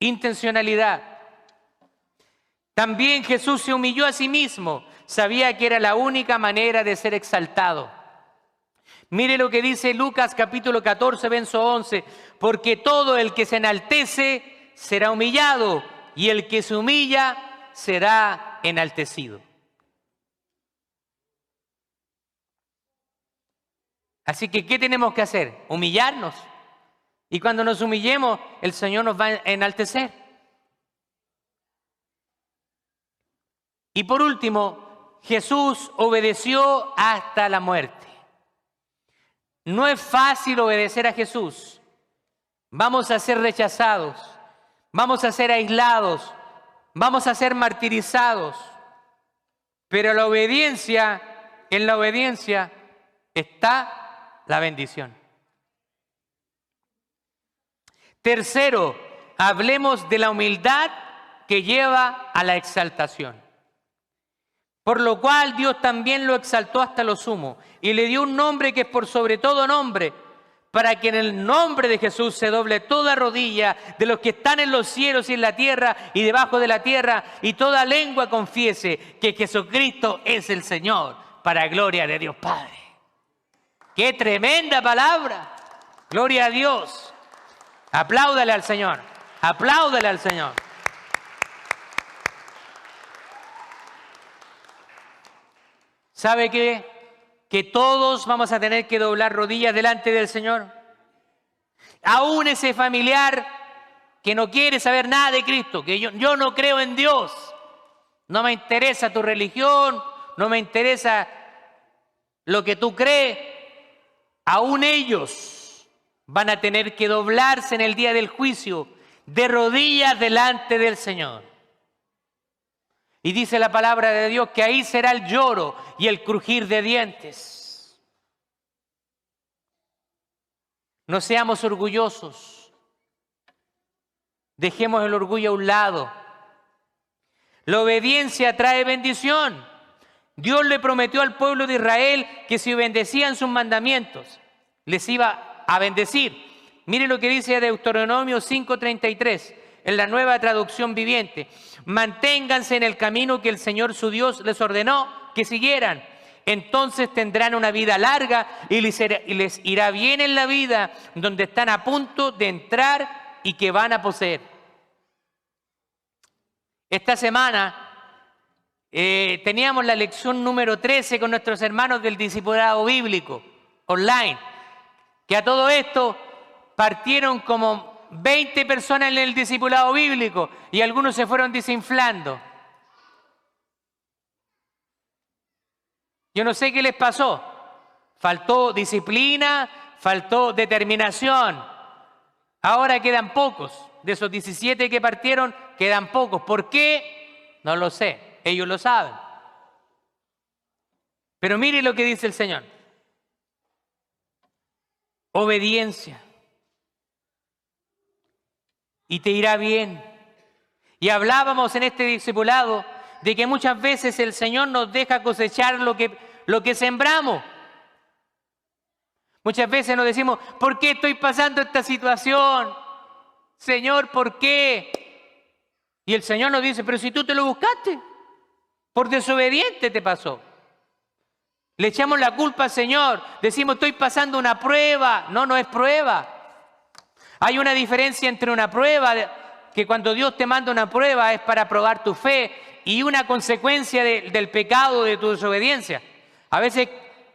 Intencionalidad. También Jesús se humilló a sí mismo. Sabía que era la única manera de ser exaltado. Mire lo que dice Lucas capítulo 14, verso 11. Porque todo el que se enaltece será humillado, y el que se humilla será enaltecido. Así que, ¿qué tenemos que hacer? Humillarnos. Y cuando nos humillemos, el Señor nos va a enaltecer. Y por último, Jesús obedeció hasta la muerte. No es fácil obedecer a Jesús. Vamos a ser rechazados, vamos a ser aislados, vamos a ser martirizados. Pero en la obediencia está la bendición. Tercero, hablemos de la humildad que lleva a la exaltación. Por lo cual Dios también lo exaltó hasta lo sumo y le dio un nombre que es por sobre todo nombre, para que en el nombre de Jesús se doble toda rodilla de los que están en los cielos y en la tierra y debajo de la tierra, y toda lengua confiese que Jesucristo es el Señor, para gloria de Dios Padre. ¡Qué tremenda palabra! ¡Gloria a Dios! Apláudale al Señor, apláudale al Señor. ¿Sabe qué? Que todos vamos a tener que doblar rodillas delante del Señor. Aún ese familiar que no quiere saber nada de Cristo, que yo no creo en Dios, no me interesa tu religión, no me interesa lo que tú crees, aún ellos van a tener que doblarse en el día del juicio de rodillas delante del Señor. Y dice la palabra de Dios que ahí será el lloro y el crujir de dientes. No seamos orgullosos. Dejemos el orgullo a un lado. La obediencia trae bendición. Dios le prometió al pueblo de Israel que si obedecían sus mandamientos, les iba a bendecir. Mire lo que dice Deuteronomio 5:33 en la Nueva Traducción Viviente. Manténganse en el camino que el Señor su Dios les ordenó que siguieran. Entonces tendrán una vida larga y les irá bien en la vida donde están a punto de entrar y que van a poseer. Esta semana teníamos la lección número 13 con nuestros hermanos del discipulado bíblico online, que a todo esto partieron como 20 personas en el discipulado bíblico y algunos se fueron desinflando. Yo no sé qué les pasó. Faltó disciplina, faltó determinación. Ahora quedan pocos. De esos 17 que partieron, quedan pocos. ¿Por qué? No lo sé. Ellos lo saben. Pero mire lo que dice el Señor. Obediencia. Y te irá bien. Y hablábamos en este discipulado de que muchas veces el Señor nos deja cosechar lo que sembramos. Muchas veces nos decimos, ¿por qué estoy pasando esta situación? Señor, ¿por qué? Y el Señor nos dice, pero si tú te lo buscaste, por desobediente te pasó. Le echamos la culpa al Señor, decimos, estoy pasando una prueba. No, no es prueba. Hay una diferencia entre una prueba, que cuando Dios te manda una prueba es para probar tu fe, y una consecuencia del pecado, de tu desobediencia. A veces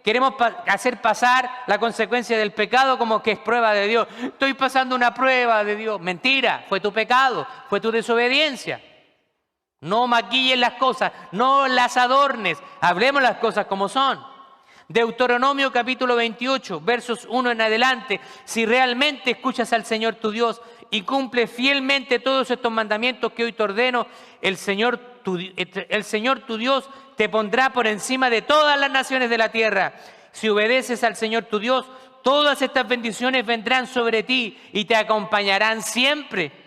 queremos hacer pasar la consecuencia del pecado como que es prueba de Dios. Estoy pasando una prueba de Dios. Mentira, fue tu pecado, fue tu desobediencia. No maquilles las cosas, no las adornes, hablemos las cosas como son. Deuteronomio capítulo 28, versos 1 en adelante. Si realmente escuchas al Señor tu Dios y cumples fielmente todos estos mandamientos que hoy te ordeno, el Señor tu Dios te pondrá por encima de todas las naciones de la tierra. Si obedeces al Señor tu Dios, todas estas bendiciones vendrán sobre ti y te acompañarán siempre.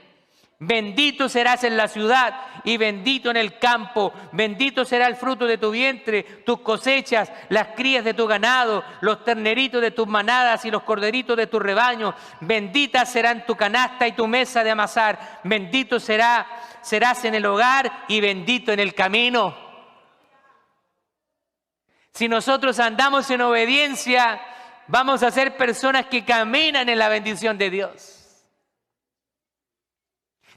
Bendito serás en la ciudad y bendito en el campo. Bendito será el fruto de tu vientre, tus cosechas, las crías de tu ganado, los terneritos de tus manadas y los corderitos de tu rebaño. Benditas serán tu canasta y tu mesa de amasar. Bendito serás en el hogar y bendito en el camino. Si nosotros andamos en obediencia, vamos a ser personas que caminan en la bendición de Dios.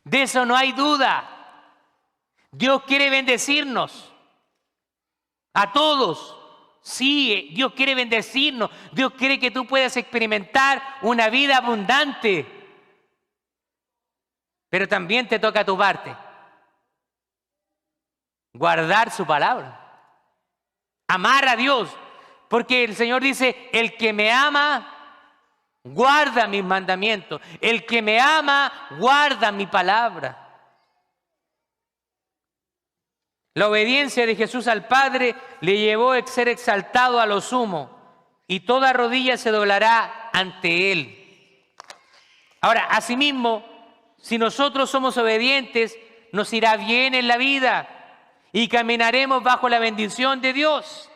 De eso no hay duda. Dios quiere bendecirnos a todos. Sí, Dios quiere bendecirnos. Dios quiere que tú puedas experimentar una vida abundante. Pero también te toca tu parte. Guardar su palabra. Amar a Dios. Porque el Señor dice, el que me ama guarda mis mandamientos. El que me ama, guarda mi palabra. La obediencia de Jesús al Padre le llevó a ser exaltado a lo sumo, y toda rodilla se doblará ante Él. Ahora, asimismo, si nosotros somos obedientes, nos irá bien en la vida y caminaremos bajo la bendición de Dios.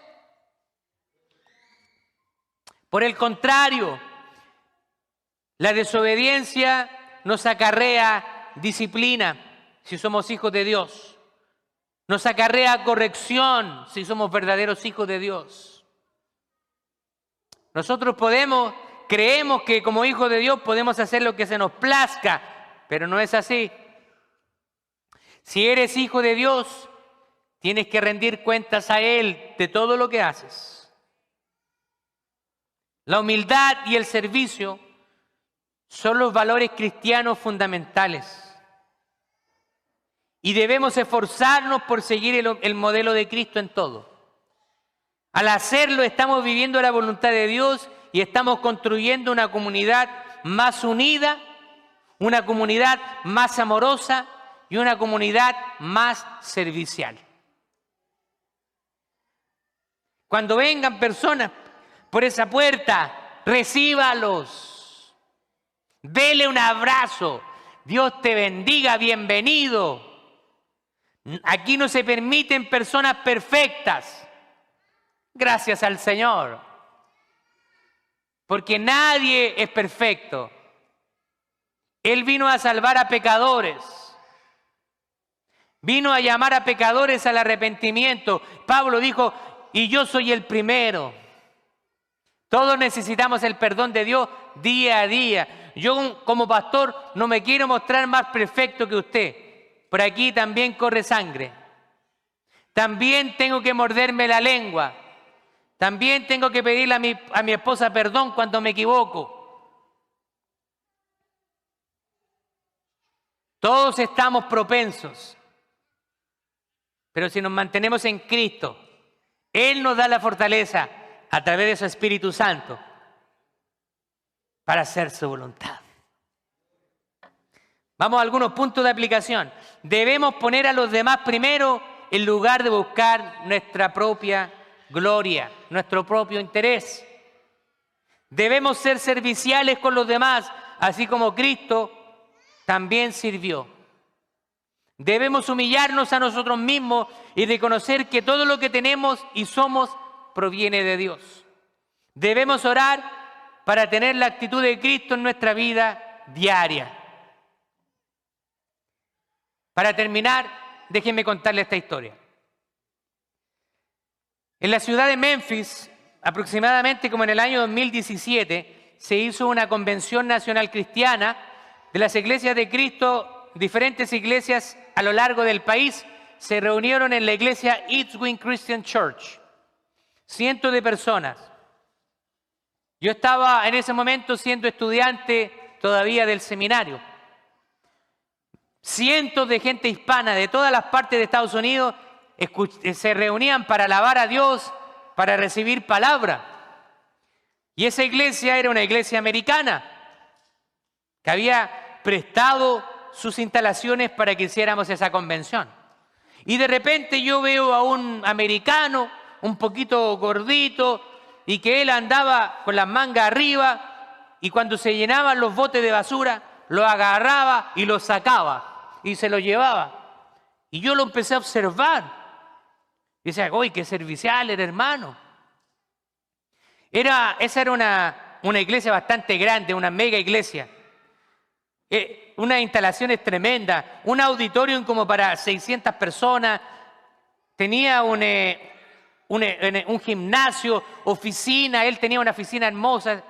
Por el contrario, la desobediencia nos acarrea disciplina si somos hijos de Dios. Nos acarrea corrección si somos verdaderos hijos de Dios. Nosotros creemos que como hijos de Dios podemos hacer lo que se nos plazca, pero no es así. Si eres hijo de Dios, tienes que rendir cuentas a Él de todo lo que haces. La humildad y el servicio son los valores cristianos fundamentales. Y debemos esforzarnos por seguir el modelo de Cristo en todo. Al hacerlo estamos viviendo la voluntad de Dios y estamos construyendo una comunidad más unida, una comunidad más amorosa y una comunidad más servicial. Cuando vengan personas por esa puerta, recíbalos. Dele un abrazo. Dios te bendiga, bienvenido. Aquí no se permiten personas perfectas. Gracias al Señor. Porque nadie es perfecto. Él vino a salvar a pecadores. Vino a llamar a pecadores al arrepentimiento. Pablo dijo, y yo soy el primero. Todos necesitamos el perdón de Dios día a día. Yo como pastor no me quiero mostrar más perfecto que usted. Por aquí también corre sangre. También tengo que morderme la lengua. También tengo que pedirle a mi esposa perdón cuando me equivoco. Todos estamos propensos. Pero si nos mantenemos en Cristo, Él nos da la fortaleza a través de su Espíritu Santo para hacer su voluntad. Vamos a algunos puntos de aplicación. Debemos poner a los demás primero en lugar de buscar nuestra propia gloria, nuestro propio interés. Debemos ser serviciales con los demás, así como Cristo también sirvió. Debemos humillarnos a nosotros mismos y reconocer que todo lo que tenemos y somos proviene de Dios. Debemos orar para tener la actitud de Cristo en nuestra vida diaria. Para terminar, déjenme contarles esta historia. En la ciudad de Memphis, aproximadamente como en el año 2017, se hizo una convención nacional cristiana de las iglesias de Cristo, diferentes iglesias a lo largo del país, se reunieron en la iglesia East Wing Christian Church. Cientos de personas. Yo estaba en ese momento siendo estudiante todavía del seminario. Cientos de gente hispana de todas las partes de Estados Unidos se reunían para alabar a Dios, para recibir palabra. Y esa iglesia era una iglesia americana que había prestado sus instalaciones para que hiciéramos esa convención. Y de repente yo veo a un americano, un poquito gordito, y que él andaba con las mangas arriba, y cuando se llenaban los botes de basura, lo agarraba y lo sacaba, y se lo llevaba. Y yo lo empecé a observar. Y decía, ¡uy, qué servicial era, hermano! Esa era una iglesia bastante grande, una mega iglesia. Unas instalaciones tremendas, un auditorium como para 600 personas, tenía un gimnasio, oficina, él tenía una oficina hermosa.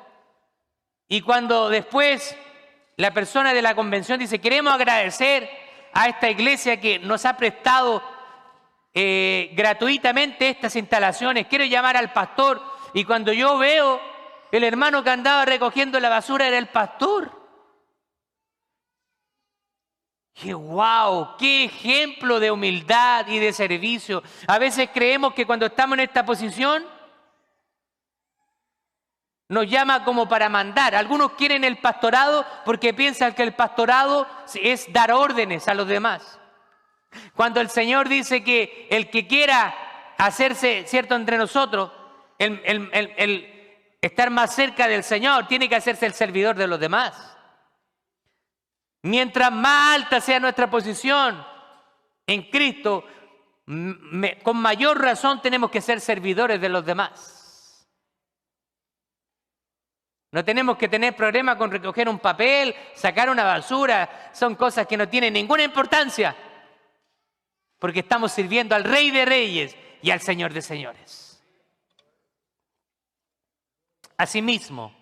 Y cuando después la persona de la convención dice, queremos agradecer a esta iglesia que nos ha prestado gratuitamente estas instalaciones, quiero llamar al pastor. Y cuando yo veo, el hermano que andaba recogiendo la basura era el pastor. ¡Qué guau! ¡Qué ejemplo de humildad y de servicio! A veces creemos que cuando estamos en esta posición nos llama como para mandar. Algunos quieren el pastorado porque piensan que el pastorado es dar órdenes a los demás. Cuando el Señor dice que el que quiera hacerse cierto entre nosotros, el estar más cerca del Señor, tiene que hacerse el servidor de los demás. Mientras más alta sea nuestra posición en Cristo, con mayor razón tenemos que ser servidores de los demás. No tenemos que tener problema con recoger un papel, sacar una basura. Son cosas que no tienen ninguna importancia, porque estamos sirviendo al Rey de Reyes y al Señor de Señores. Asimismo,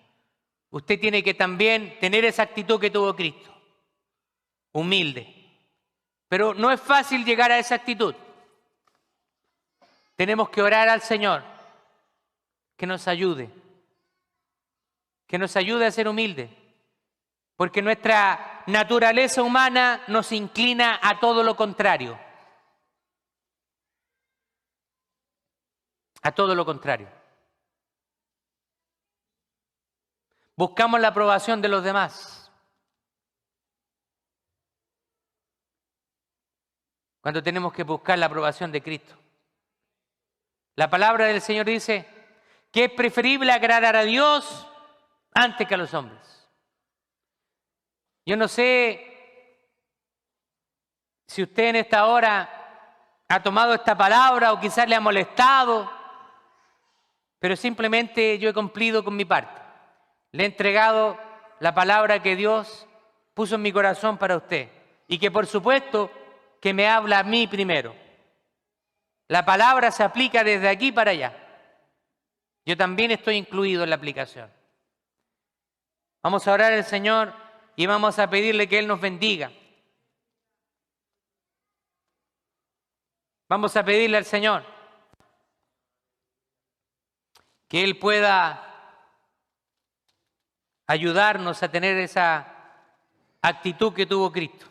usted tiene que también tener esa actitud que tuvo Cristo. Humilde. Pero no es fácil llegar a esa actitud. Tenemos que orar al Señor que nos ayude a ser humildes, porque nuestra naturaleza humana nos inclina a todo lo contrario. A todo lo contrario. Buscamos la aprobación de los demás. Cuando tenemos que buscar la aprobación de Cristo. La palabra del Señor dice que es preferible agradar a Dios antes que a los hombres. Yo no sé si usted en esta hora ha tomado esta palabra o quizás le ha molestado, pero simplemente yo he cumplido con mi parte. Le he entregado la palabra que Dios puso en mi corazón para usted y que por supuesto que me habla a mí primero. La palabra se aplica desde aquí para allá. Yo también estoy incluido en la aplicación. Vamos a orar al Señor y vamos a pedirle que Él nos bendiga. Vamos a pedirle al Señor que Él pueda ayudarnos a tener esa actitud que tuvo Cristo.